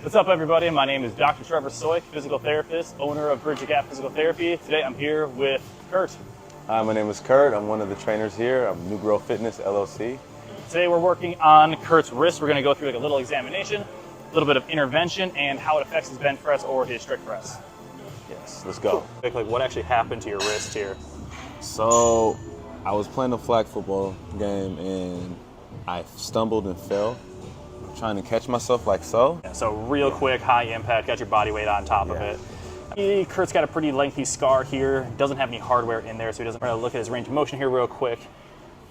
What's up, everybody? My name is Dr. Trevor Soik, physical therapist, owner of Bridge the Gap Physical Therapy. Today I'm here with Kirt. Hi, my name is Kirt. I'm one of the trainers here. I'm New Growth Fitness, LLC. Today we're working on Kirt's wrist. We're going to go through like a little examination, a little bit of intervention, and how it affects his bench press or his strict press. Yes, let's go. Like what actually happened to your wrist here? So, I was playing a flag football game and I stumbled and fell, trying to catch myself like so. Yeah, so real quick, high impact, got your body weight on top of it. Kirt's got a pretty lengthy scar here, doesn't have any hardware in there, so he doesn't really look at his range of motion here real quick.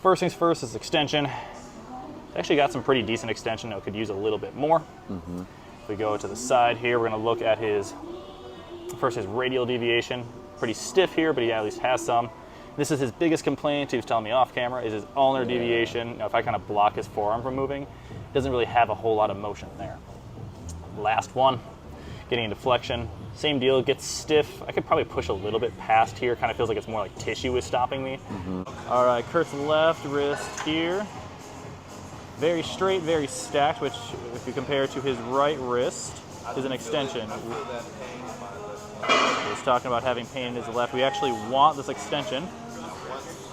First things first is extension. Actually got some pretty decent extension, though could use a little bit more. If we go to the side here, we're gonna look at his radial deviation. Pretty stiff here, but he at least has some. This is his biggest complaint, he was telling me off camera, is his ulnar deviation. Now, if I kind of block his forearm from moving, it doesn't really have a whole lot of motion there. Last one, getting into flexion. Same deal, gets stiff. I could probably push a little bit past here. Kind of feels like it's more like tissue is stopping me. All right, Kirt's left wrist here. Very straight, very stacked, which if you compare to his right wrist, is an extension. He's talking about having pain in his left. We actually want this extension.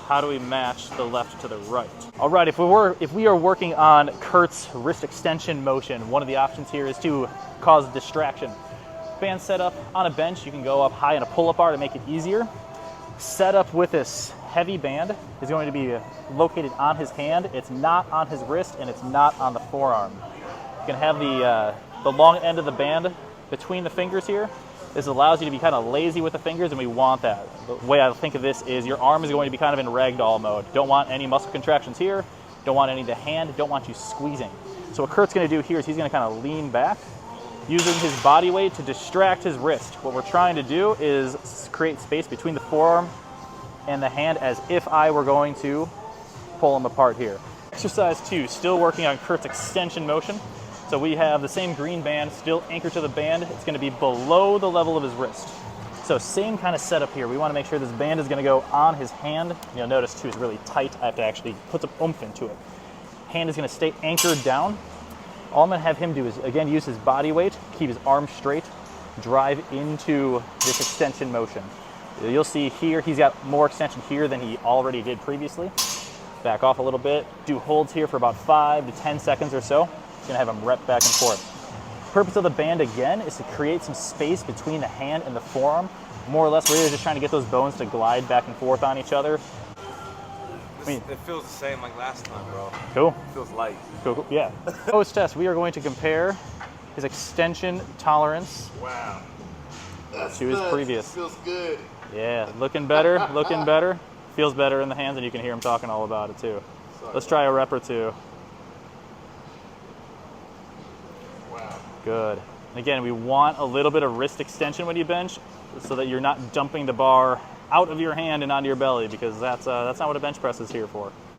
How do we match the left to the right? All right, if we are working on Kirt's wrist extension motion, one of the options here is to cause distraction. Band set up on a bench, you can go up high in a pull-up bar to make it easier. Set up with this heavy band is going to be located on his hand. It's not on his wrist and it's not on the forearm. You can have the long end of the band between the fingers here. This allows you to be kind of lazy with the fingers, and we want that. The way I think of this is your arm is going to be kind of in ragdoll mode. Don't want any muscle contractions here, don't want any of the hand, don't want you squeezing. So what Kirt's gonna do here is he's gonna kind of lean back, using his body weight to distract his wrist. What we're trying to do is create space between the forearm and the hand as if I were going to pull them apart here. Exercise 2, still working on Kirt's extension motion. So we have the same green band still anchored to the band. It's going to be below the level of his wrist. So same kind of setup here. We want to make sure this band is going to go on his hand. You'll notice too, it's really tight. I have to actually put some oomph into it. Hand is going to stay anchored down. All I'm going to have him do is, again, use his body weight, keep his arm straight, drive into this extension motion. You'll see here, he's got more extension here than he already did previously. Back off a little bit. Do holds here for about 5 to 10 seconds or so. Gonna have them rep back and forth. Purpose of the band again is to create some space between the hand and the forearm. More or less, we're just trying to get those bones to glide back and forth on each other. It feels the same like last time, bro. Cool. It feels light. Cool. Yeah. Post test, we are going to compare his extension tolerance to his previous. Feels good. Yeah, looking better, looking better. Feels better in the hands, and you can hear him talking all about it too. Let's try a rep or two. Good. And again, we want a little bit of wrist extension when you bench so that you're not dumping the bar out of your hand and onto your belly, because that's not what a bench press is here for.